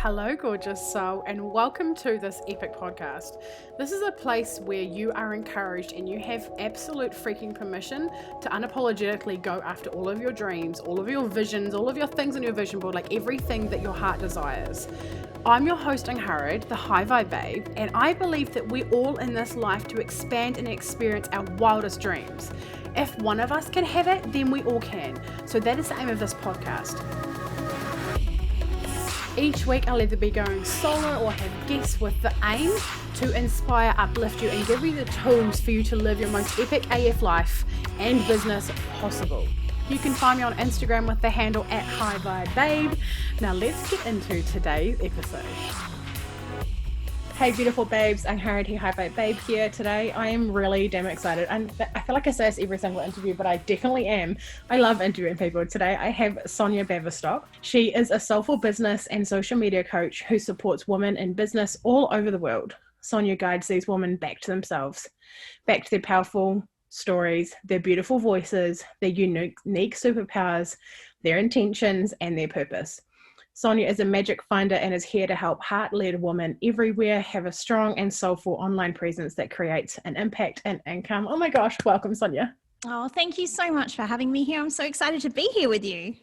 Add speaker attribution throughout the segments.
Speaker 1: Hello, gorgeous soul, and welcome to this epic podcast. This is a place where you are encouraged and you have absolute freaking permission to unapologetically go after all of your dreams, all of your visions, all of your things on your vision board, like everything that your heart desires. I'm your host, Angharad, the High Vibe Babe, and I believe that we're all in this life to expand and experience our wildest dreams. If one of us can have it, then we all can. So that is the aim of this podcast. Each week I'll either be going solo or have guests with the aim to inspire, uplift you and give you the tools for you to live your most epic AF life and business possible. You can find me on Instagram with the handle @HighVibeBabe. Now let's get into today's episode. Hey beautiful babes, Angharad here, High Vibe Babe here today. I am really damn excited, and I feel like I say this every single interview, but I definitely am. I love interviewing people. Today I have Sonia Bavistock. She is a soulful business and social media coach who supports women in business all over the world. Sonia guides these women back to themselves, back to their powerful stories, their beautiful voices, their unique superpowers, their intentions, and their purpose. Sonia is a magic finder and is here to help heart-led women everywhere have a strong and soulful online presence that creates an impact and income. Oh my gosh, welcome Sonia.
Speaker 2: Oh, thank you so much for having me here. I'm so excited to be here with you.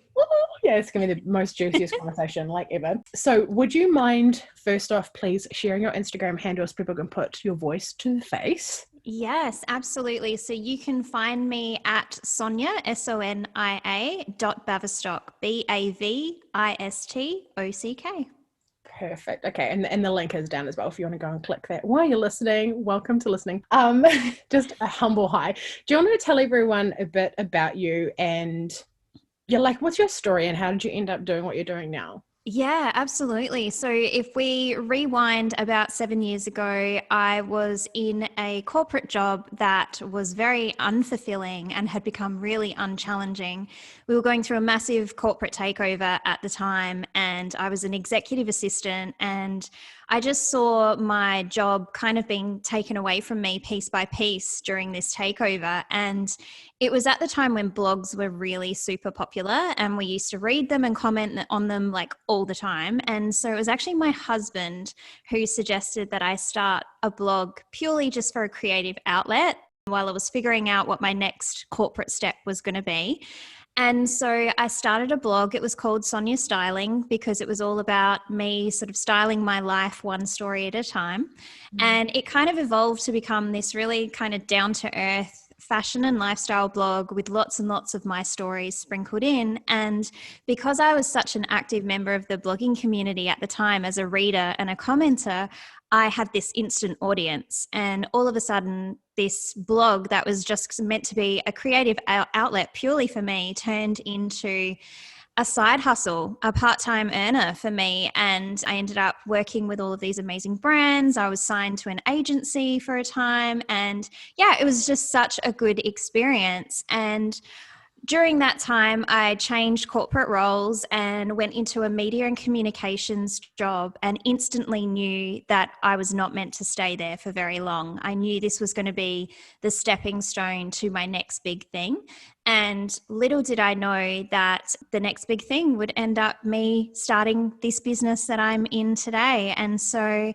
Speaker 1: Yeah, it's going to be the most juiciest conversation like ever. So would you mind, first off, please sharing your Instagram handle so people can put your voice to the face?
Speaker 2: Yes, absolutely. So you can find me at Sonia, Sonia .Bavistock, Bavistock.
Speaker 1: Perfect. Okay. And the link is down as well if you want to go and click that. While you're listening, welcome to listening. Just a humble hi. Do you want to tell everyone a bit about you and what's your story and how did you end up doing what you're doing now?
Speaker 2: Yeah, absolutely. So if we rewind about 7 years ago, I was in a corporate job that was very unfulfilling and had become really unchallenging. We were going through a massive corporate takeover at the time, and I was an executive assistant, and I just saw my job kind of being taken away from me piece by piece during this takeover. And it was at the time when blogs were really super popular and we used to read them and comment on them like all the time. And so it was actually my husband who suggested that I start a blog purely just for a creative outlet while I was figuring out what my next corporate step was going to be. And so I started a blog. It was called Sonia Styling because it was all about me sort of styling my life one story at a time. And it kind of evolved to become this really kind of down to earth fashion and lifestyle blog with lots and lots of my stories sprinkled in. And because I was such an active member of the blogging community at the time as a reader and a commenter, I had this instant audience. And all of a sudden, this blog that was just meant to be a creative outlet purely for me turned into a side hustle, a part-time earner for me. And I ended up working with all of these amazing brands. I was signed to an agency for a time. And yeah, it was just such a good experience. And during that time, I changed corporate roles and went into a media and communications job and instantly knew that I was not meant to stay there for very long. I knew this was going to be the stepping stone to my next big thing. And little did I know that the next big thing would end up me starting this business that I'm in today. And so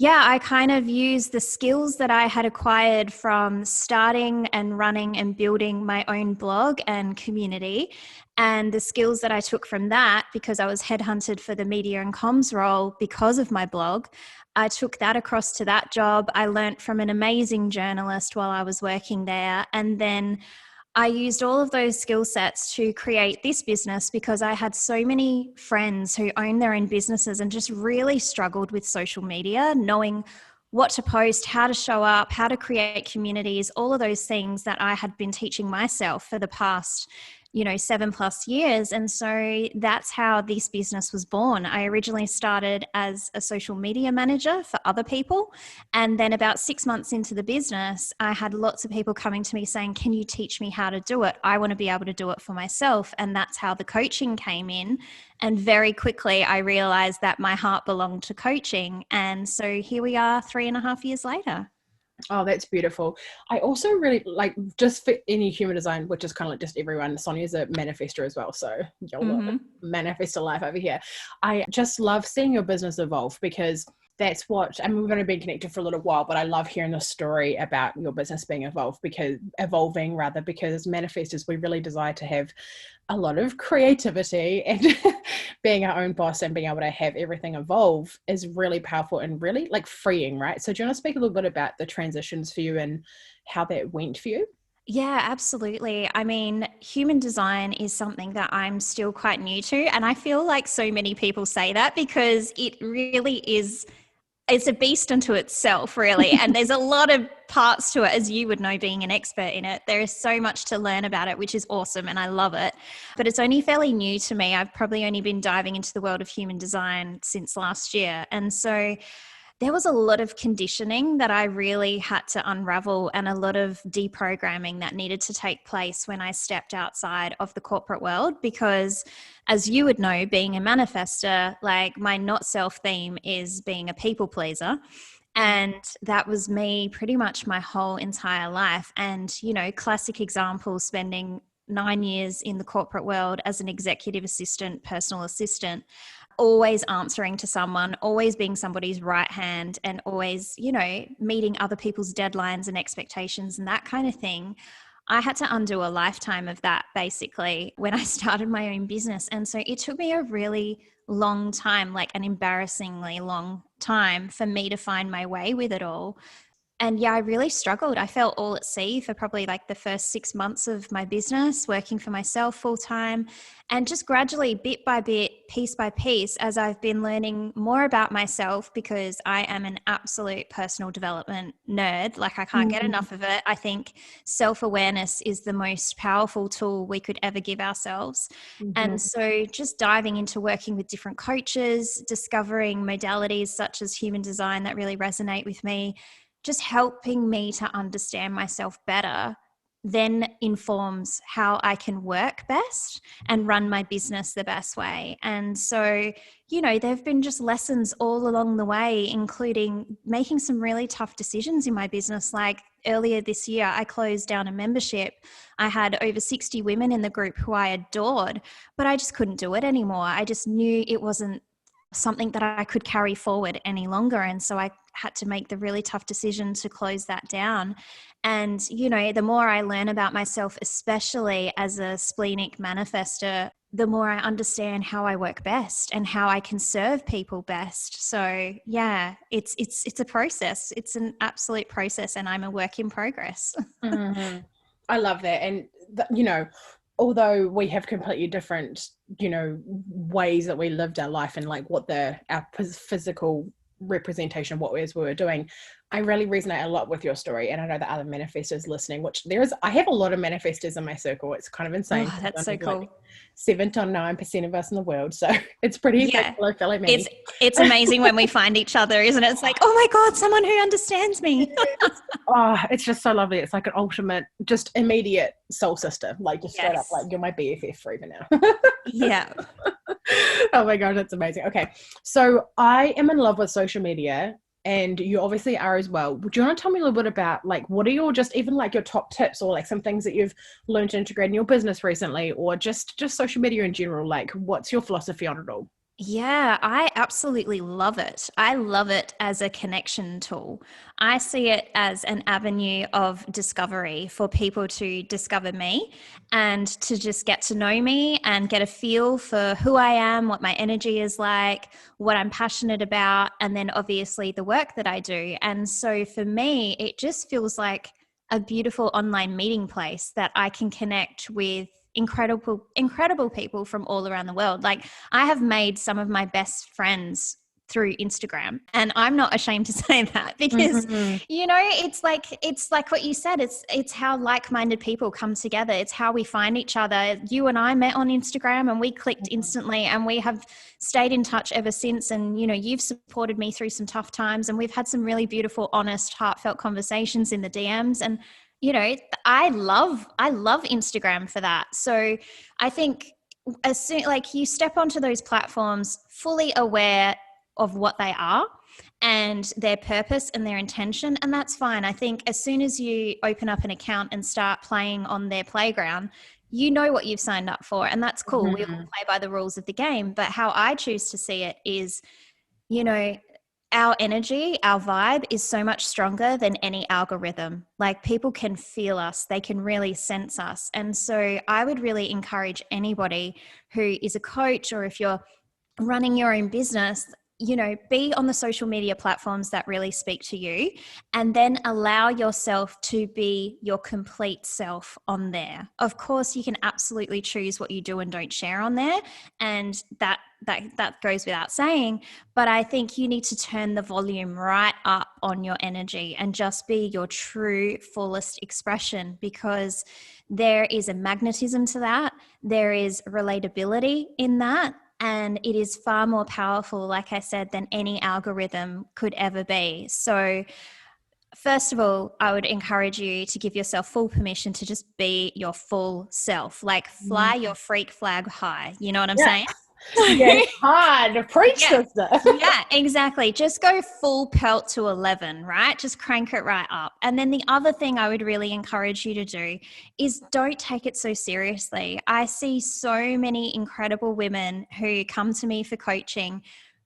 Speaker 2: yeah, I kind of used the skills that I had acquired from starting and running and building my own blog and community, and the skills that I took from that because I was headhunted for the media and comms role because of my blog. I took that across to that job. I learnt from an amazing journalist while I was working there, and then I used all of those skill sets to create this business because I had so many friends who own their own businesses and just really struggled with social media, knowing what to post, how to show up, how to create communities, all of those things that I had been teaching myself for the past 7+ years. And so that's how this business was born. I originally started as a social media manager for other people. And then about 6 months into the business, I had lots of people coming to me saying, can you teach me how to do it? I want to be able to do it for myself. And that's how the coaching came in. And very quickly, I realized that my heart belonged to coaching. And so here we are 3.5 years later.
Speaker 1: Oh, that's beautiful. I also really like, just for any human design, which is kind of like just everyone, Sonia's a manifestor as well. So YOLO, manifest a life over here. I just love seeing your business evolve, because that's what, I mean, we've only been connected for a little while, but I love hearing the story about your business being evolving rather, because as manifestors, we really desire to have a lot of creativity, and being our own boss and being able to have everything evolve is really powerful and really like freeing, right? So do you want to speak a little bit about the transitions for you and how that went for you?
Speaker 2: Yeah, absolutely. I mean, human design is something that I'm still quite new to. And I feel like so many people say that because it really is, it's a beast unto itself, really. And there's a lot of parts to it, as you would know, being an expert in it. There is so much to learn about it, which is awesome. And I love it. But it's only fairly new to me. I've probably only been diving into the world of human design since last year. And so there was a lot of conditioning that I really had to unravel, and a lot of deprogramming that needed to take place when I stepped outside of the corporate world. Because as you would know, being a manifester, like my not self theme is being a people pleaser. And that was me pretty much my whole entire life. And, you know, classic example, spending 9 years in the corporate world as an executive assistant, personal assistant, always answering to someone, always being somebody's right hand, and always, you know, meeting other people's deadlines and expectations and that kind of thing. I had to undo a lifetime of that basically when I started my own business. And so it took me a really long time, like an embarrassingly long time, for me to find my way with it all. And yeah, I really struggled. I felt all at sea for probably like the first 6 months of my business, working for myself full time. And just gradually, bit by bit, piece by piece, as I've been learning more about myself, because I am an absolute personal development nerd. Like, I can't get enough of it. I think self-awareness is the most powerful tool we could ever give ourselves. And so just diving into working with different coaches, discovering modalities such as human design that really resonate with me, just helping me to understand myself better, then informs how I can work best and run my business the best way. And so, you know, there've been just lessons all along the way, including making some really tough decisions in my business. Like earlier this year, I closed down a membership. I had over 60 women in the group who I adored, but I just couldn't do it anymore. I just knew it wasn't something that I could carry forward any longer. And so I had to make the really tough decision to close that down. And, you know, the more I learn about myself, especially as a splenic manifester, the more I understand how I work best and how I can serve people best. So yeah, it's a process. It's an absolute process, and I'm a work in progress.
Speaker 1: I love that. And, you know, although we have completely different, you know, ways that we lived our life and like what our physical representation of what it is we were doing, I really resonate a lot with your story. And I know that other manifestors listening, which I have a lot of manifestors in my circle. It's kind of insane.
Speaker 2: Oh, that's so cool.
Speaker 1: Like 7 to 9% of us in the world. So it's pretty fellow me.
Speaker 2: It's amazing when we find each other, isn't it? It's like, oh my God, someone who understands me.
Speaker 1: It's just so lovely. It's like an ultimate, just immediate soul sister, like just straight up, like you're my BFF for even now.
Speaker 2: Yeah.
Speaker 1: Oh my God, that's amazing. Okay. So I am in love with social media, and you obviously are as well. Would you want to tell me a little bit about like, what are your, just even like your top tips, or like some things that you've learned to integrate in your business recently, or just social media in general? Like, what's your philosophy on it all?
Speaker 2: Yeah, I absolutely love it. I love it as a connection tool. I see it as an avenue of discovery for people to discover me and to just get to know me and get a feel for who I am, what my energy is like, what I'm passionate about, and then obviously the work that I do. And so for me, it just feels like a beautiful online meeting place that I can connect with incredible people from all around the world. Like, I have made some of my best friends through Instagram, and I'm not ashamed to say that, because you know, it's like what you said, it's how like-minded people come together. It's how we find each other. You and I met on Instagram and we clicked instantly, and we have stayed in touch ever since. And you know, you've supported me through some tough times, and we've had some really beautiful, honest, heartfelt conversations in the DMs. And you know, I love Instagram for that. So I think as soon, like, you step onto those platforms fully aware of what they are, and their purpose and their intention. And that's fine. I think as soon as you open up an account and start playing on their playground, you know what you've signed up for, and that's cool. We all play by the rules of the game. But how I choose to see it is, you know, our energy, our vibe is so much stronger than any algorithm. Like, people can feel us, they can really sense us. And so I would really encourage anybody who is a coach, or if you're running your own business, you know, be on the social media platforms that really speak to you, and then allow yourself to be your complete self on there. Of course, you can absolutely choose what you do and don't share on there, and that goes without saying, but I think you need to turn the volume right up on your energy and just be your true fullest expression, because there is a magnetism to that. There is relatability in that. And it is far more powerful, like I said, than any algorithm could ever be. So first of all, I would encourage you to give yourself full permission to just be your full self, like fly your freak flag high. You know what I'm saying?
Speaker 1: Yeah, hard. Preach, sister.
Speaker 2: Yeah, exactly. Just go full pelt to 11, right? Just crank it right up. And then the other thing I would really encourage you to do is don't take it so seriously. I see so many incredible women who come to me for coaching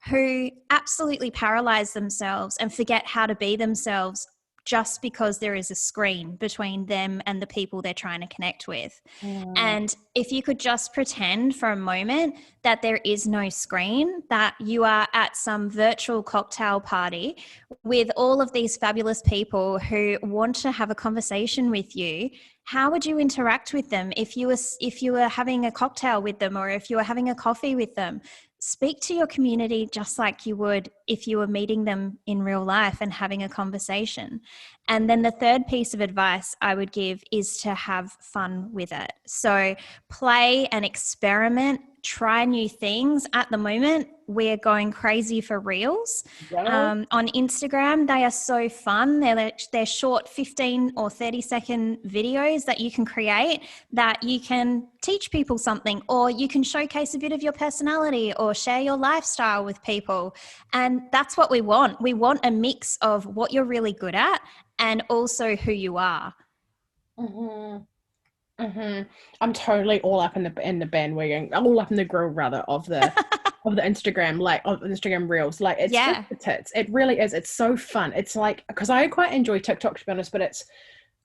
Speaker 2: who absolutely paralyze themselves and forget how to be themselves just because there is a screen between them and the people they're trying to connect with. And if you could just pretend for a moment that there is no screen, that you are at some virtual cocktail party with all of these fabulous people who want to have a conversation with you, how would you interact with them if you were having a cocktail with them, or if you were having a coffee with them? Speak to your community just like you would if you were meeting them in real life and having a conversation. And then the third piece of advice I would give is to have fun with it. So play and experiment, try new things. At the moment, we're going crazy for reels. On Instagram. They are so fun. They're short 15 or 30-second videos that you can create, that you can teach people something, or you can showcase a bit of your personality or share your lifestyle with people. And that's what we want. We want a mix of what you're really good at and also who you are.
Speaker 1: I'm totally all up in the bandwagon, all up in the grill rather of the of the Instagram, like of Instagram reels. Like, it's just the tits. It really is. It's so fun. It's like, because I quite enjoy TikTok, to be honest, but it's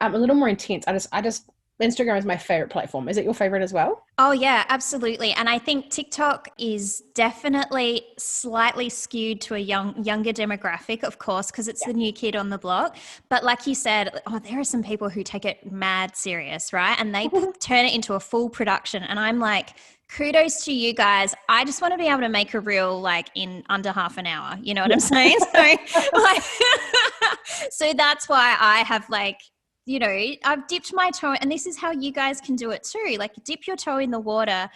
Speaker 1: a little more intense. I just Instagram is my favorite platform. Is it your favorite as well?
Speaker 2: Oh yeah, absolutely. And I think TikTok is definitely slightly skewed to a younger demographic, of course, because it's the new kid on the block. But like you said, there are some people who take it mad serious, right? And they turn it into a full production. And I'm like, kudos to you guys. I just want to be able to make a reel like in under half an hour. You know what I'm saying? So that's why I have I've dipped my toe, and this is how you guys can do it too. Like, dip your toe in the water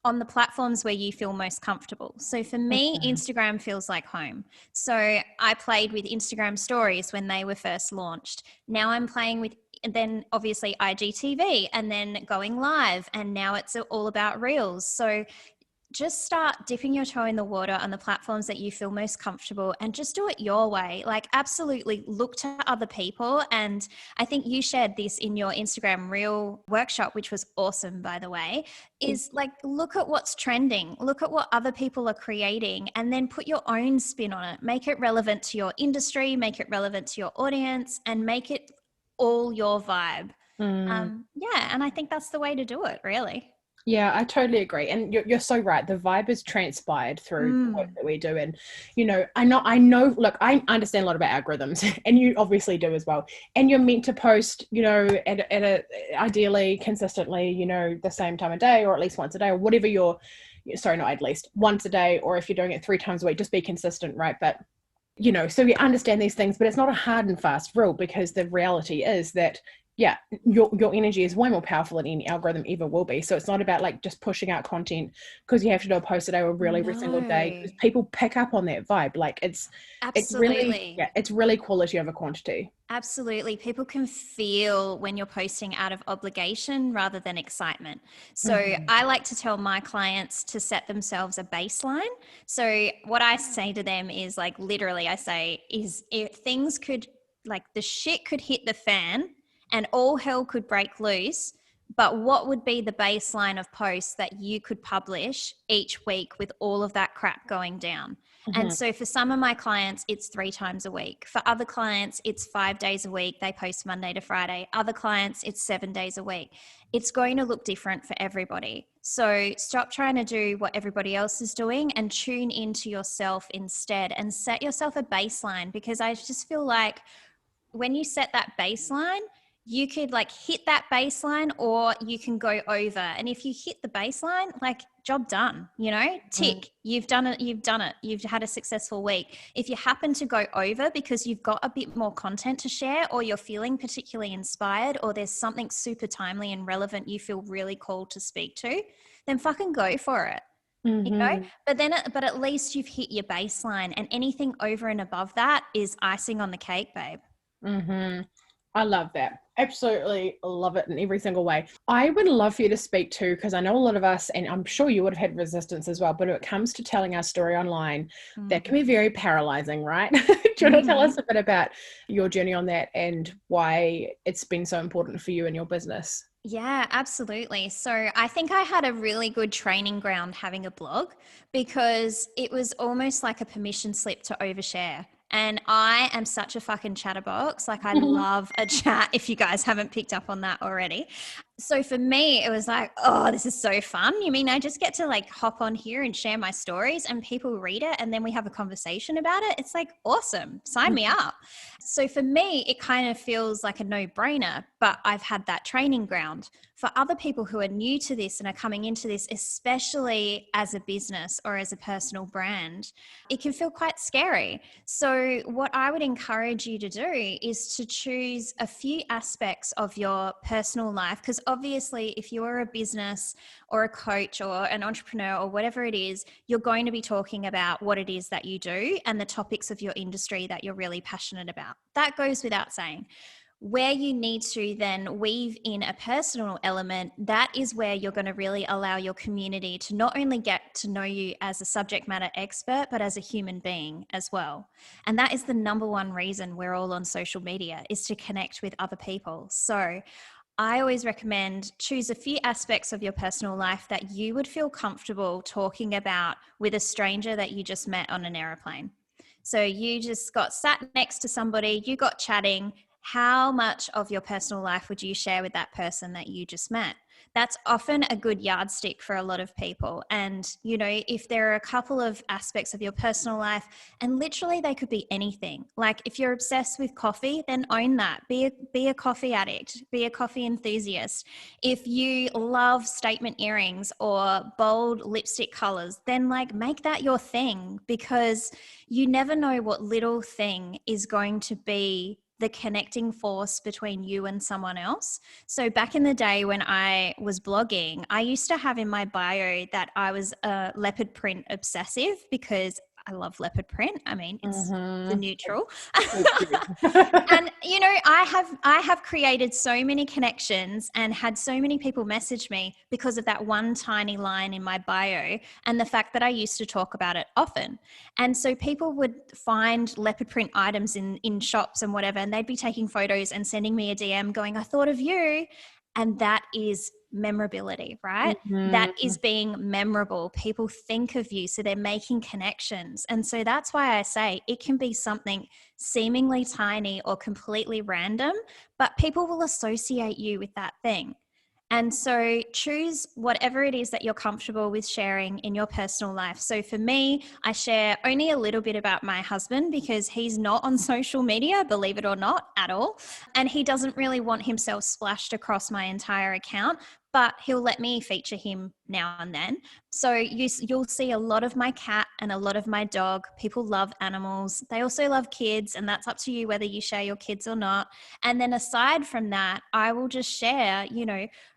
Speaker 2: on the platforms where you feel most comfortable. So for me, Instagram feels like home. So I played with Instagram stories when they were first launched. Now I'm playing with, then obviously IGTV, and then going live. And now it's all about reels. So just start dipping your toe in the water on the platforms that you feel most comfortable, and just do it your way. Like, absolutely look to other people. And I think you shared this in your Instagram Reel workshop, which was awesome, by the way, is like, look at what's trending, look at what other people are creating, and then put your own spin on it. Make it relevant to your industry, make it relevant to your audience, and make it all your vibe. And I think that's the way to do it, really.
Speaker 1: Yeah, I totally agree. And you're so right. The vibe is transpired through the work that we do. And, I know, look, I understand a lot about algorithms, and you obviously do as well. And you're meant to post, at a ideally consistently, the same time of day, or at least once a day, or whatever sorry, not at least once a day, or if you're doing it 3 times a week, just be consistent, right? But, so we understand these things, but it's not a hard and fast rule, because the reality is that yeah, your energy is way more powerful than any algorithm ever will be. So it's not about like just pushing out content because you have to do a post a day or really every single day,
Speaker 2: No,
Speaker 1: because people pick up on that vibe. Like it's really,
Speaker 2: absolutely.
Speaker 1: yeah, it's really quality over quantity.
Speaker 2: Absolutely. People can feel when you're posting out of obligation rather than excitement. So
Speaker 1: Mm-hmm.
Speaker 2: I like to tell my clients to set themselves a baseline. So what I say to them is like, literally, I say, is if things could, like the shit could hit the fan and all hell could break loose, but what would be the baseline of posts that you could publish each week with all of that crap going down? And
Speaker 1: Mm-hmm.
Speaker 2: so for some of my clients, it's 3 times a week. For other clients, it's 5 days a week. They post Monday to Friday. Other clients, it's 7 days a week. It's going to look different for everybody. So stop trying to do what everybody else is doing and tune into yourself instead and set yourself a baseline, because I just feel like when you set that baseline, you could like hit that baseline or you can go over. And if you hit the baseline, like job done, tick, you've done it, you've had a successful week. If you happen to go over because you've got a bit more content to share, or you're feeling particularly inspired, or there's something super timely and relevant you feel really called to speak to, then fucking go for it.
Speaker 1: Mm-hmm.
Speaker 2: But at least you've hit your baseline, and anything over and above that is icing on the cake, babe.
Speaker 1: Mm-hmm. I love that. Absolutely love it in every single way. I would love for you to speak to, because I know a lot of us, and I'm sure you would have had resistance as well, but when it comes to telling our story online, that can be very paralyzing, right? Do you want to tell us a bit about your journey on that and why it's been so important for you and your business?
Speaker 2: Yeah, absolutely. So I think I had a really good training ground having a blog, because it was almost like a permission slip to overshare. And I am such a fucking chatterbox. Like I love a chat, if you guys haven't picked up on that already. So for me, it was like, oh, this is so fun. You mean I just get to like hop on here and share my stories and people read it and then we have a conversation about it? It's like, awesome. Sign me up. So for me, it kind of feels like a no-brainer, but I've had that training ground. For other people who are new to this and are coming into this, especially as a business or as a personal brand, it can feel quite scary. So what I would encourage you to do is to choose a few aspects of your personal life, because obviously if you're a business or a coach or an entrepreneur or whatever it is, you're going to be talking about what it is that you do and the topics of your industry that you're really passionate about. That goes without saying. Where you need to then weave in a personal element, that is where you're going to really allow your community to not only get to know you as a subject matter expert, but as a human being as well. And that is the number one reason we're all on social media, is to connect with other people. So I always recommend choose a few aspects of your personal life that you would feel comfortable talking about with a stranger that you just met on an aeroplane. So you just got sat next to somebody, you got chatting. How much of your personal life would you share with that person that you just met? That's often a good yardstick for a lot of people. And, if there are a couple of aspects of your personal life, and literally they could be anything. Like if you're obsessed with coffee, then own that. Be a coffee addict, be a coffee enthusiast. If you love statement earrings or bold lipstick colors, then like make that your thing, because you never know what little thing is going to be the connecting force between you and someone else. So back in the day when I was blogging, I used to have in my bio that I was a leopard print obsessive, because I love leopard print. I mean, it's the neutral. And I have created so many connections and had so many people message me because of that one tiny line in my bio and the fact that I used to talk about it often. And so people would find leopard print items in shops and whatever, and they'd be taking photos and sending me a DM going, I thought of you. And that is memorability, right? That is being memorable. People think of you, so they're making connections. And so that's why I say it can be something seemingly tiny or completely random, but people will associate you with that thing. And so choose whatever it is that you're comfortable with sharing in your personal life. So for me, I share only a little bit about my husband, because he's not on social media, believe it or not, at all. And he doesn't really want himself splashed across my entire account. but he'll let me feature him now and then. So you'll see a lot of my cat and a lot of my dog. People love animals. They also love kids, and that's up to you whether you share your kids or not. And then aside from that, I will just share,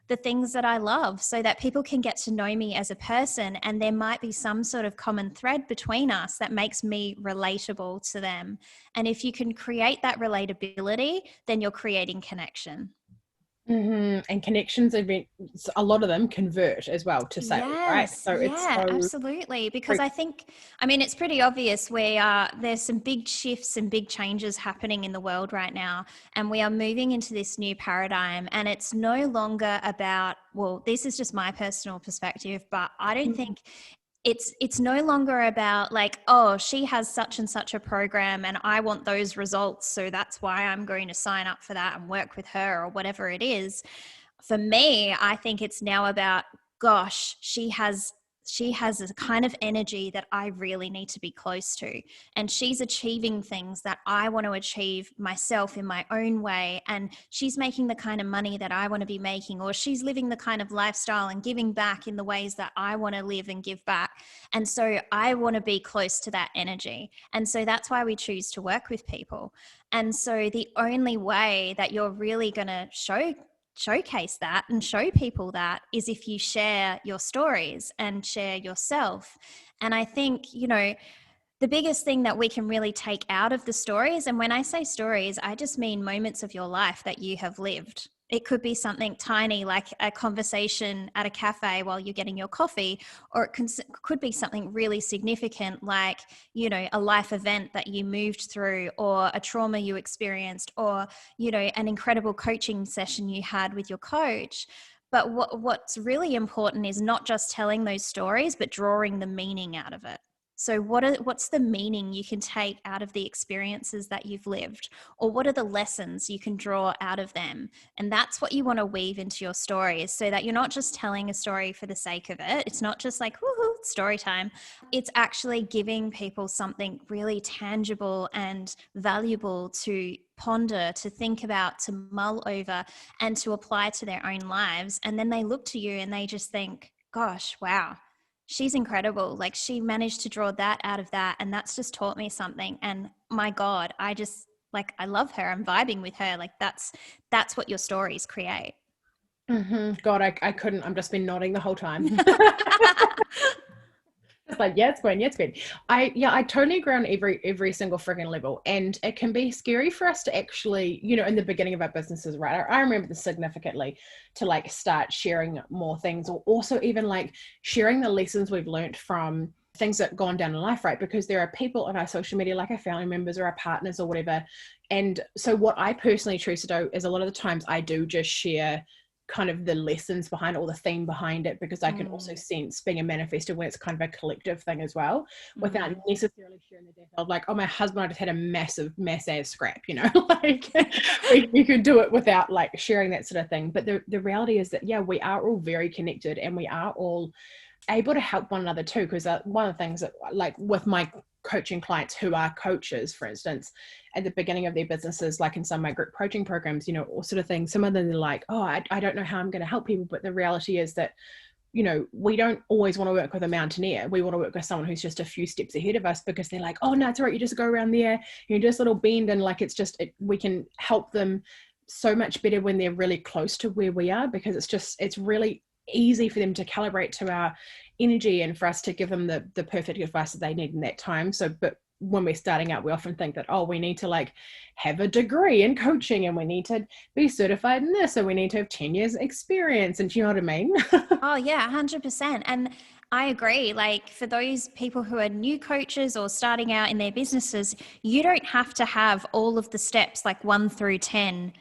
Speaker 2: the things that I love so that people can get to know me as a person, and there might be some sort of common thread between us that makes me relatable to them. And if you can create that relatability, then you're creating connection.
Speaker 1: And connections, a lot of them convert as well to sales, right?
Speaker 2: Yes,
Speaker 1: So it's
Speaker 2: yeah,
Speaker 1: so
Speaker 2: absolutely. Because it's pretty obvious there's some big shifts and big changes happening in the world right now. And we are moving into this new paradigm. And it's no longer about, well, this is just my personal perspective, but I don't think it's no longer about like, oh, she has such and such a program and I want those results, so that's why I'm going to sign up for that and work with her or whatever it is. For me, I think it's now about, gosh, she has a kind of energy that I really need to be close to. And she's achieving things that I want to achieve myself in my own way. And she's making the kind of money that I want to be making, or she's living the kind of lifestyle and giving back in the ways that I want to live and give back. And so I want to be close to that energy. And so that's why we choose to work with people. And so the only way that you're really going to showcase that and show people that is if you share your stories and share yourself. And I think, the biggest thing that we can really take out of the stories, and when I say stories, I just mean moments of your life that you have lived. It could be something tiny like a conversation at a cafe while you're getting your coffee, or it could be something really significant like, a life event that you moved through, or a trauma you experienced, or, an incredible coaching session you had with your coach. But what's really important is not just telling those stories, but drawing the meaning out of it. So what's the meaning you can take out of the experiences that you've lived, or what are the lessons you can draw out of them? And that's what you want to weave into your stories, so that you're not just telling a story for the sake of it. It's not just like, woohoo, it's story time. It's actually giving people something really tangible and valuable to ponder, to think about, to mull over, and to apply to their own lives. And then they look to you and they just think, gosh, wow, she's incredible. Like, she managed to draw that out of that, and that's just taught me something. And my God, I love her. I'm vibing with her. Like, that's what your stories create.
Speaker 1: God, I couldn't. I've just been nodding the whole time. It's like, yeah, it's going, yeah, it's going. I totally agree on every single friggin' level. And it can be scary for us to actually, in the beginning of our businesses, right? I remember this significantly, to like start sharing more things, or also even like sharing the lessons we've learned from things that gone down in life, right? Because there are people on our social media, like our family members or our partners or whatever. And so what I personally choose to do is, a lot of the times I do just share kind of the lessons behind it, or the theme behind it, because I can also sense being a manifestor when it's kind of a collective thing as well, without necessarily sharing the detail of like, oh, my husband and I just had a mass ass scrap, like we could do it without like sharing that sort of thing. But the reality is that, yeah, we are all very connected, and we are all able to help one another too. Because one of the things that, like with my coaching clients who are coaches, for instance, at the beginning of their businesses, like in some of my group coaching programs, all sort of things, some of them are like, oh, I don't know how I'm going to help people. But the reality is that, we don't always want to work with a mountaineer. We want to work with someone who's just a few steps ahead of us, because they're like, oh no, it's all right, you just go around there, you just little bend, and like, it's just, we can help them so much better when they're really close to where we are, because it's really easy for them to calibrate to our energy, and for us to give them the perfect advice that they need in that time. So, but when we're starting out, we often think that, oh, we need to like have a degree in coaching, and we need to be certified in this, and we need to have 10 years experience. And do you know what I mean?
Speaker 2: Oh yeah, 100%. And I agree. Like, for those people who are new coaches or starting out in their businesses, you don't have to have all of the steps like 1 through 10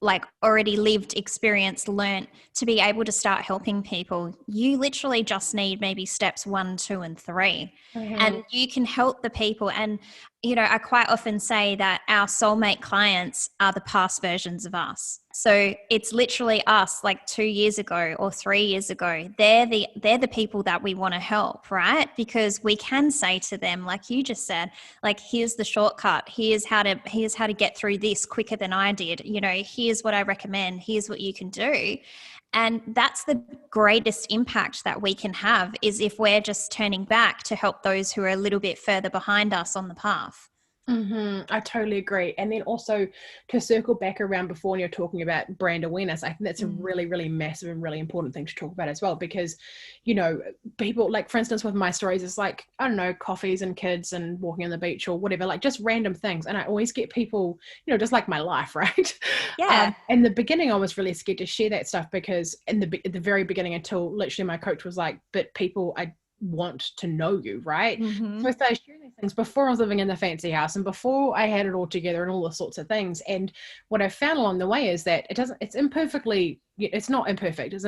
Speaker 2: like already lived, experienced, learnt to be able to start helping people. You literally just need maybe steps 1, 2, and 3, and you can help the people. And, I quite often say that our soulmate clients are the past versions of us. So it's literally us like 2 years ago or 3 years ago. They're the people that we want to help, right? Because we can say to them, like you just said, like, here's the shortcut. Here's how to get through this quicker than I did. Here's what I recommend. Here's what you can do. And that's the greatest impact that we can have, is if we're just turning back to help those who are a little bit further behind us on the path.
Speaker 1: I totally agree. And then also to circle back around before, when you're talking about brand awareness, I think that's a really, really massive and really important thing to talk about as well, because, you know, people, like, for instance, with my stories, it's like, I don't know, coffees and kids and walking on the beach or whatever, like just random things. And I always get people, you know, just like my life, right?
Speaker 2: Yeah.
Speaker 1: In the beginning, I was really scared to share that stuff, because at the very beginning, until literally my coach was like, but people, I want to know you, right? So I started sharing these things before I was living in the fancy house and before I had it all together and all the sorts of things. And what I found along the way is that it's not imperfect, it's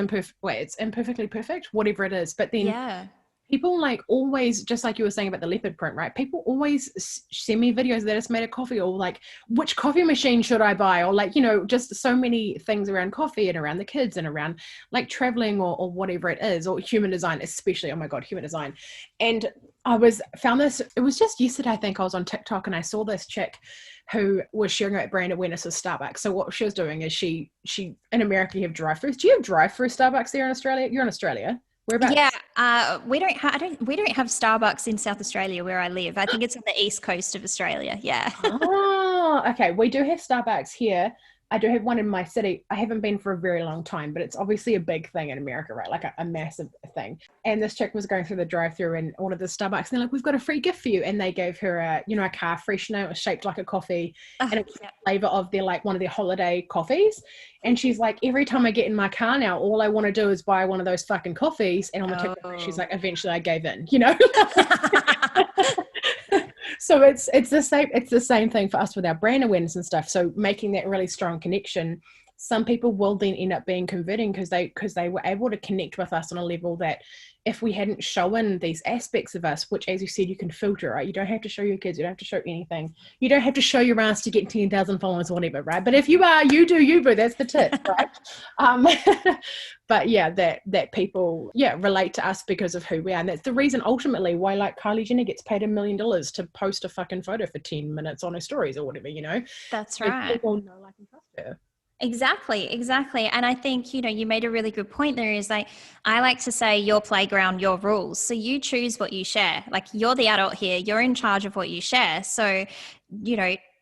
Speaker 1: imperfectly perfect, whatever it is. But then people, like, always, just like you were saying about the leopard print, right? People always send me videos that it's made of coffee, or like, which coffee machine should I buy? Or like, you know, just so many things around coffee and around the kids and around like traveling or whatever it is, or human design, especially. Oh my God, human design. And found this, it was just yesterday, I think I was on TikTok and I saw this chick who was sharing about brand awareness of Starbucks. So what she was doing is she in America, you have drive-throughs. Do you have drive-through Starbucks there in Australia? You're in Australia. Whereabouts?
Speaker 2: Yeah, we don't have Starbucks in South Australia where I live. I think it's on the east coast of Australia. Yeah.
Speaker 1: Oh, okay. We do have Starbucks here. I do have one in my city. I haven't been for a very long time, but it's obviously a big thing in America, right? Like a massive thing. And this chick was going through the drive-through and ordered the Starbucks. And they're like, "We've got a free gift for you." And they gave her a car freshener. It was shaped like a coffee, and it was the flavor of one of their holiday coffees. And she's like, "Every time I get in my car now, all I want to do is buy one of those fucking coffees." And on the TikTok, she's like, "Eventually I gave in," you know? So it's the same thing for us with our brand awareness and stuff. So making that really strong connection, some people will then end up being converting because they were able to connect with us on a level that if we hadn't shown these aspects of us, which, as you said, you can filter, right? You don't have to show your kids, you don't have to show anything, you don't have to show your ass to get 10,000 followers or whatever, right? But if you are, you do you, boo. That's the tip, right? But yeah, that people relate to us because of who we are, and that's the reason ultimately why, like, Kylie Jenner gets paid $1 million to post a fucking photo for 10 minutes on her stories or whatever, you know.
Speaker 2: That's
Speaker 1: so
Speaker 2: right.
Speaker 1: People know, like, and trust her.
Speaker 2: Exactly. And I think, you made a really good point there, is like, I like to say, your playground, your rules. So you choose what you share. Like, you're the adult here, you're in charge of what you share. So,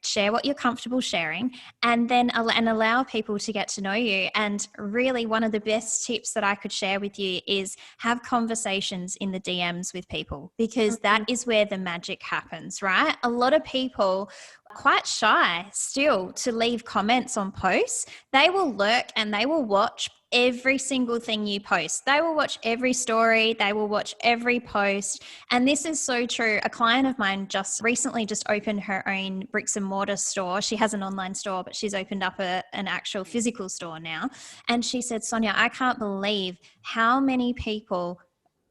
Speaker 2: share what you're comfortable sharing, and then allow people to get to know you. And really, one of the best tips that I could share with you is have conversations in the DMs with people, because that is where the magic happens, right? A lot of people are quite shy still to leave comments on posts. They will lurk and they will watch every single thing you post. They will watch every story. They will watch every post. And this is so true. A client of mine just recently opened her own bricks and mortar store. She has an online store, but she's opened up an actual physical store now. And she said, "Sonia, I can't believe how many people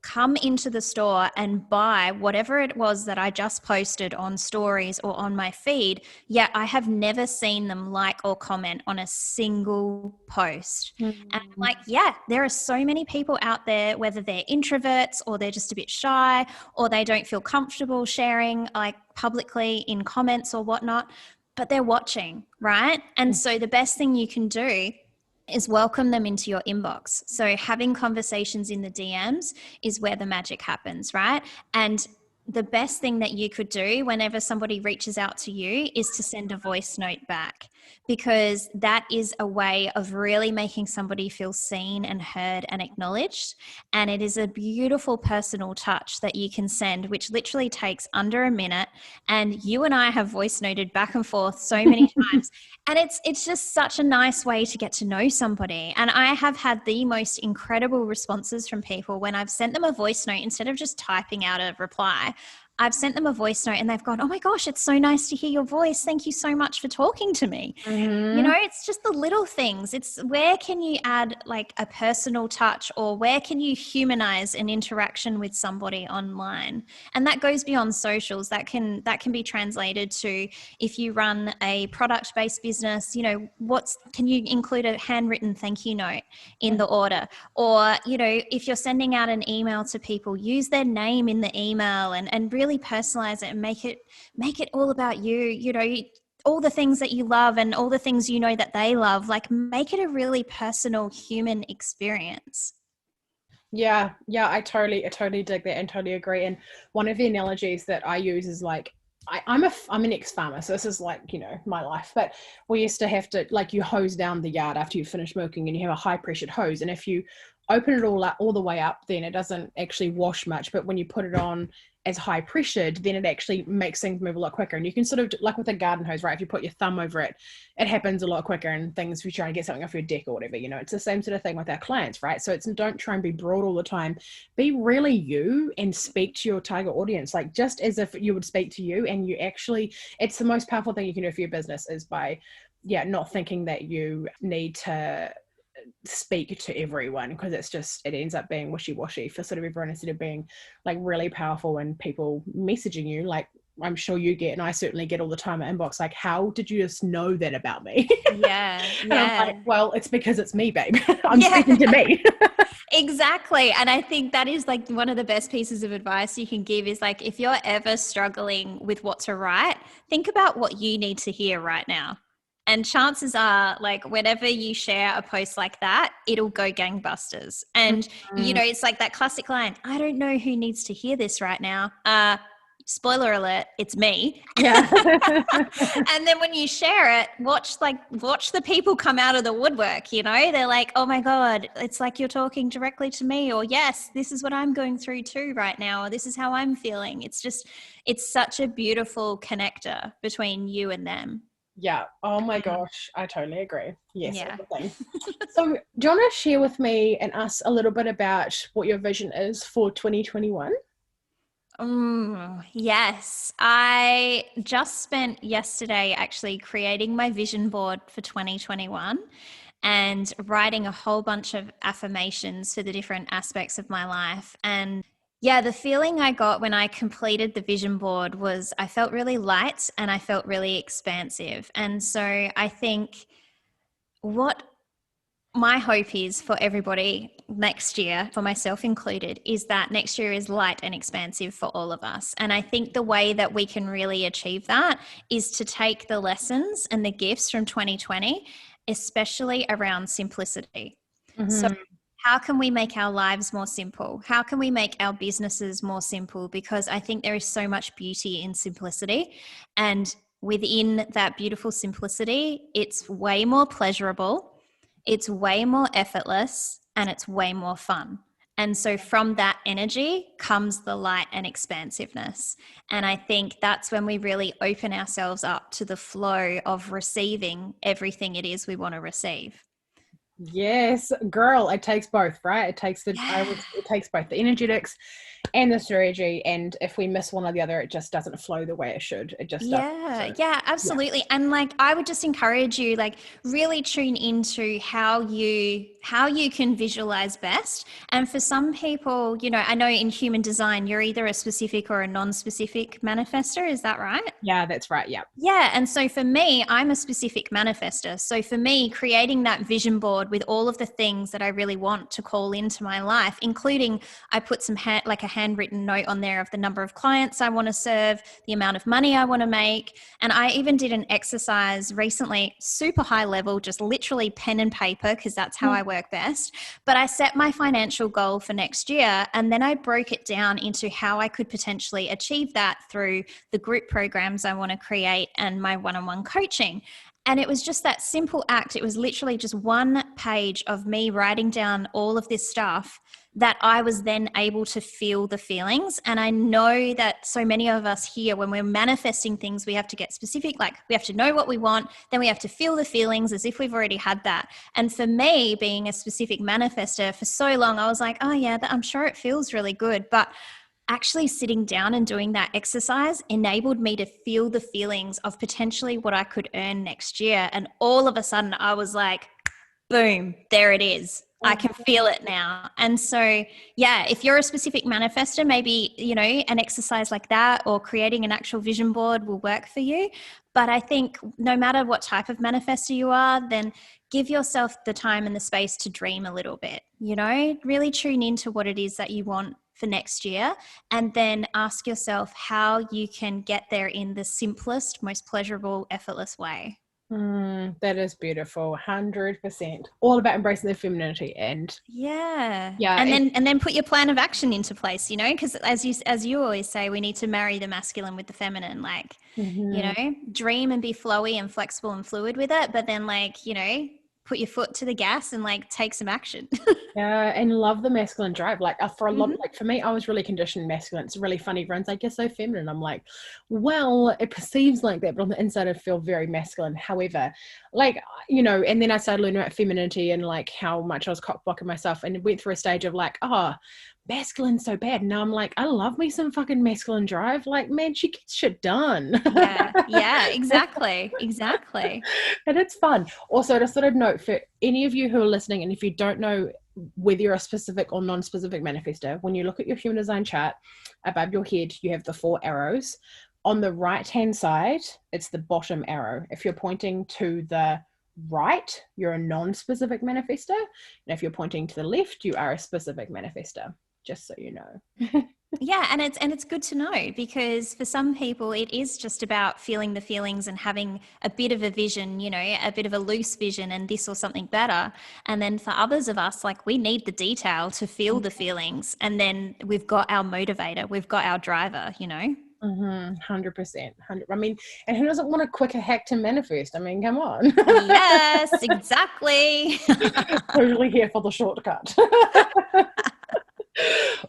Speaker 2: come into the store and buy whatever it was that I just posted on stories or on my feed, yet I have never seen them like or comment on a single post." And I'm like, yeah, there are so many people out there, whether they're introverts or they're just a bit shy or they don't feel comfortable sharing like publicly in comments or whatnot, but they're watching, right? And so the best thing you can do is welcome them into your inbox. So having conversations in the DMs is where the magic happens, right? And the best thing that you could do whenever somebody reaches out to you is to send a voice note back, because that is a way of really making somebody feel seen and heard and acknowledged. And it is a beautiful personal touch that you can send, which literally takes under a minute. And you and I have voice noted back and forth so many times. And it's just such a nice way to get to know somebody. And I have had the most incredible responses from people when I've sent them a voice note instead of just typing out a reply. I've sent them a voice note and they've gone, "Oh my gosh, it's so nice to hear your voice. Thank you so much for talking to me." It's just the little things. It's where can you add like a personal touch, or where can you humanize an interaction with somebody online? And that goes beyond socials. That can be translated to, if you run a product-based business, can you include a handwritten thank you note in the order? Or, if you're sending out an email to people, use their name in the email and really personalize it and make it all about you. all the things that you love and all the things you know that they love. Like, make it a really personal human experience.
Speaker 1: Yeah, I totally dig that and totally agree. And one of the analogies that I use is like, I'm an ex-farmer, so this is like, my life. But we used to have to, like, you hose down the yard after you finish milking, and you have a high pressured hose. And if you open it all up, all the way up, then it doesn't actually wash much. But when you put it on as high pressured, then it actually makes things move a lot quicker. And you can sort of, like with a garden hose, right? If you put your thumb over it, it happens a lot quicker. And things, if you're trying to get something off your deck or whatever, it's the same sort of thing with our clients, right? So don't try and be broad all the time. Be really you and speak to your target audience, like just as if you would speak to you. And it's the most powerful thing you can do for your business is by, not thinking that you need to speak to everyone, because it ends up being wishy-washy for sort of everyone, instead of being like really powerful and people messaging you like I'm sure you get, and I certainly get all the time at inbox, like, how did you just know that about me?
Speaker 2: Yeah.
Speaker 1: And I'm like, well, it's because it's me, babe. I'm speaking to me.
Speaker 2: Exactly. And I think that is like one of the best pieces of advice you can give is like, if you're ever struggling with what to write, think about what you need to hear right now. And chances are, like, whenever you share a post like that, it'll go gangbusters. And, it's like that classic line, I don't know who needs to hear this right now. Spoiler alert, it's me.
Speaker 1: Yeah.
Speaker 2: And then when you share it, watch the people come out of the woodwork, they're like, oh my God, it's like you're talking directly to me, or yes, this is what I'm going through too right now, or this is how I'm feeling. It's such a beautiful connector between you and them.
Speaker 1: Yeah. Oh my gosh. I totally agree. Yes.
Speaker 2: Yeah.
Speaker 1: So do you want to share with me and us a little bit about what your vision is for 2021?
Speaker 2: Yes. I just spent yesterday actually creating my vision board for 2021 and writing a whole bunch of affirmations for the different aspects of my life. And yeah, the feeling I got when I completed the vision board was I felt really light and I felt really expansive. And so I think what my hope is for everybody next year, for myself included, is that next year is light and expansive for all of us. And I think the way that we can really achieve that is to take the lessons and the gifts from 2020, especially around simplicity.
Speaker 1: Mm-hmm.
Speaker 2: So how can we make our lives more simple? How can we make our businesses more simple? Because I think there is so much beauty in simplicity. And within that beautiful simplicity, it's way more pleasurable, it's way more effortless, and it's way more fun. And so from that energy comes the light and expansiveness. And I think that's when we really open ourselves up to the flow of receiving everything it is we want to receive.
Speaker 1: Yes, girl, it takes both, right? It takes it takes both the energetics and the strategy, and if we miss one or the other, it just doesn't flow the way it should. It just doesn't. So,
Speaker 2: Absolutely. And like, I would just encourage you, like, really tune into how you can visualize best. And for some people, I know in human design, you're either a specific or a non-specific manifestor. Is that right?
Speaker 1: Yeah, that's right. Yeah.
Speaker 2: Yeah. And so for me, I'm a specific manifestor. So for me, creating that vision board with all of the things that I really want to call into my life, including I put some like a handwritten note on there of the number of clients I want to serve, the amount of money I want to make. And I even did an exercise recently, super high level, just literally pen and paper, because that's how I work best. But I set my financial goal for next year, and then I broke it down into how I could potentially achieve that through the group programs I want to create and my one-on-one coaching. And it was just that simple act. It was literally just one page of me writing down all of this stuff that I was then able to feel the feelings. And I know that so many of us here, when we're manifesting things, we have to get specific, like we have to know what we want, then we have to feel the feelings as if we've already had that. And for me, being a specific manifestor for so long, I was like, oh yeah, I'm sure it feels really good. But actually sitting down and doing that exercise enabled me to feel the feelings of potentially what I could earn next year. And all of a sudden I was like, boom, there it is. I can feel it now. And so, yeah, if you're a specific manifestor, maybe, an exercise like that or creating an actual vision board will work for you. But I think no matter what type of manifestor you are, then give yourself the time and the space to dream a little bit, really tune into what it is that you want for next year, and then ask yourself how you can get there in the simplest, most pleasurable, effortless way.
Speaker 1: That is beautiful. 100%. All about embracing their femininity and
Speaker 2: yeah.
Speaker 1: Yeah.
Speaker 2: And then put your plan of action into place, because as you always say, we need to marry the masculine with the feminine, like, dream and be flowy and flexible and fluid with it, but then put your foot to the gas and take some action.
Speaker 1: Yeah, and love the masculine drive. Like for a lot, like for me, I was really conditioned masculine. It's really funny. Everyone's like, you're so feminine. I'm like, well, it perceives like that, but on the inside, I feel very masculine. However, and then I started learning about femininity and like how much I was cock blocking myself, and went through a stage of like, oh, masculine's so bad. Now I'm like, I love me some fucking masculine drive. Like, man, she gets shit done.
Speaker 2: Yeah, exactly.
Speaker 1: And it's fun. Also, just sort of note for any of you who are listening, and if you don't know whether you're a specific or non-specific manifestor, when you look at your human design chart, above your head, you have the 4 arrows. On the right-hand side, it's the bottom arrow. If you're pointing to the right, you're a non-specific manifestor. And if you're pointing to the left, you are a specific manifestor, just so you know.
Speaker 2: Yeah, and it's good to know, because for some people it is just about feeling the feelings and having a bit of a vision, a bit of a loose vision, and this or something better. And then for others of us, like, we need the detail to feel the feelings, and then we've got our motivator, we've got our driver.
Speaker 1: 100%. I mean, and who doesn't want a quicker hack to manifest? I mean, come on.
Speaker 2: Yes, exactly.
Speaker 1: Totally here for the shortcut.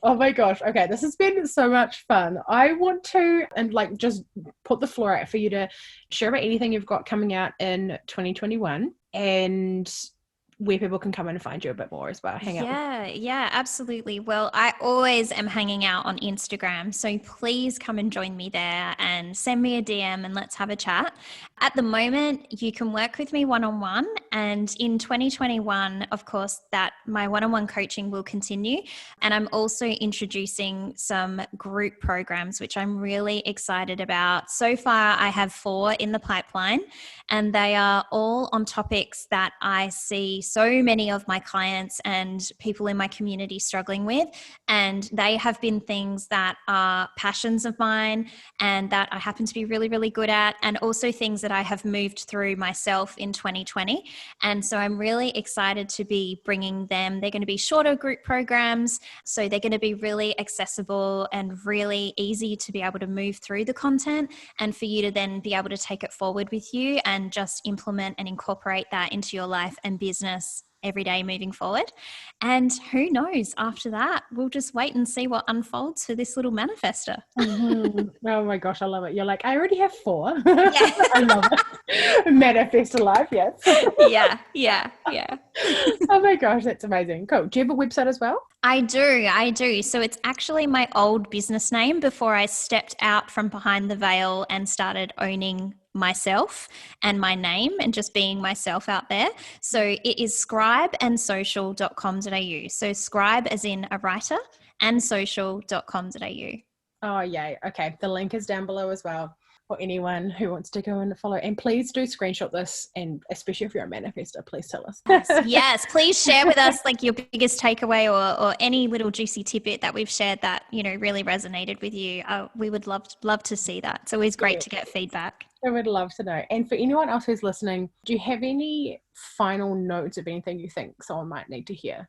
Speaker 1: Oh my gosh. Okay, this has been so much fun. I want to just put the floor out for you to share about anything you've got coming out in 2021 and where people can come and find you a bit more as well. Hang out.
Speaker 2: Yeah, absolutely. Well, I always am hanging out on Instagram, so please come and join me there and send me a DM and let's have a chat. At the moment, you can work with me one-on-one, and in 2021, of course, that my one-on-one coaching will continue. And I'm also introducing some group programs, which I'm really excited about. So far, I have 4 in the pipeline, and they are all on topics that I see so many of my clients and people in my community struggling with. And they have been things that are passions of mine and that I happen to be really, really good at, and also things that I have moved through myself in 2020. And so I'm really excited to be bringing them. They're going to be shorter group programs, so they're going to be really accessible and really easy to be able to move through the content, and for you to then be able to take it forward with you and just implement and incorporate that into your life and business every day moving forward. And who knows, after that, we'll just wait and see what unfolds for this little manifester.
Speaker 1: Oh my gosh, I love it. You're like, I already have 4.
Speaker 2: Yeah.
Speaker 1: I love it. Manifest alive, yes.
Speaker 2: Yeah.
Speaker 1: Oh my gosh, that's amazing. Cool. Do you have a website as well?
Speaker 2: I do. So it's actually my old business name before I stepped out from behind the veil and started owning myself and my name and just being myself out there. So it is scribeandsocial.com.au. So scribe as in a writer, and social.com.au.
Speaker 1: Oh, yay. Okay. The link is down below as well for anyone who wants to go and follow. And please do screenshot this, and especially if you're a manifestor, please tell us.
Speaker 2: Yes, please share with us your biggest takeaway or any little juicy tidbit that we've shared that, really resonated with you. We would love to see that. It's always great to get feedback.
Speaker 1: I would love to know. And for anyone else who's listening, do you have any final notes of anything you think someone might need to hear?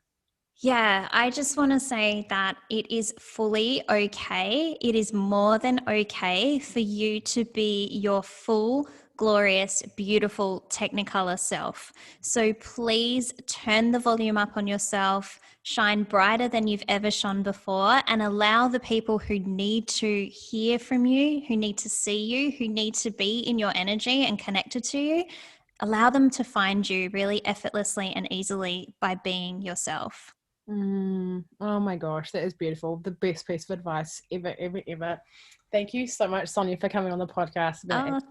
Speaker 2: Yeah, I just want to say that it is fully okay. It is more than okay for you to be your full, glorious, beautiful Technicolor self. So please turn the volume up on yourself, shine brighter than you've ever shone before, and allow the people who need to hear from you, who need to see you, who need to be in your energy and connected to you, allow them to find you really effortlessly and easily by being yourself.
Speaker 1: Oh my gosh, that is beautiful. The best piece of advice ever. Thank you so much, Sonia, for coming on the podcast.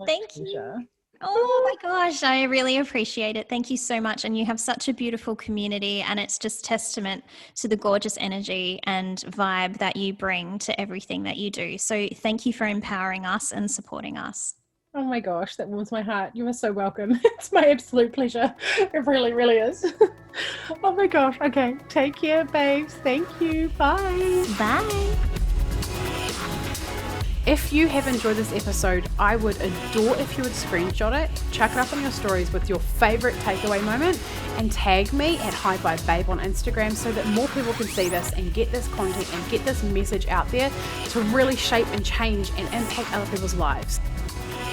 Speaker 2: Thank you. Oh my gosh, I really appreciate it. Thank you so much. And you have such a beautiful community, and it's just testament to the gorgeous energy and vibe that you bring to everything that you do. So thank you for empowering us and supporting us.
Speaker 1: Oh my gosh, that warms my heart. You are so welcome. It's my absolute pleasure. It really, really is. Oh my gosh. Okay. Take care, babes. Thank you. Bye.
Speaker 2: Bye.
Speaker 3: If you have enjoyed this episode, I would adore if you would screenshot it, chuck it up on your stories with your favorite takeaway moment, and tag me at Hi Bye Babe on Instagram so that more people can see this and get this content and get this message out there to really shape and change and impact other people's lives.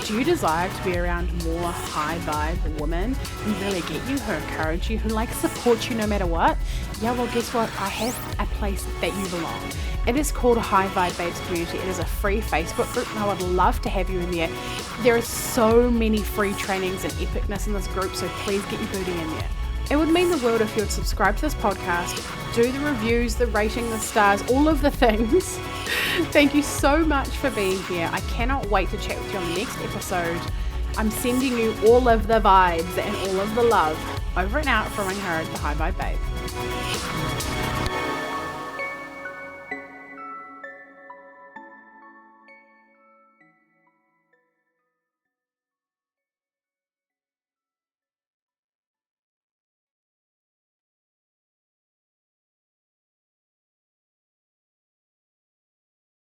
Speaker 3: Do you desire to be around more high vibe women who really get you, who encourage you, who support you no matter what? Yeah, well, guess what? I have a place that you belong. It is called High Vibe Babes Community. It is a free Facebook group and I would love to have you in there. There are so many free trainings and epicness in this group, so please get your booty in there. It would mean the world if you would subscribe to this podcast, do the reviews, the rating, the stars, all of the things. Thank you so much for being here. I cannot wait to chat with you on the next episode. I'm sending you all of the vibes and all of the love. Over and out from Angharad, the High Vibe Babe.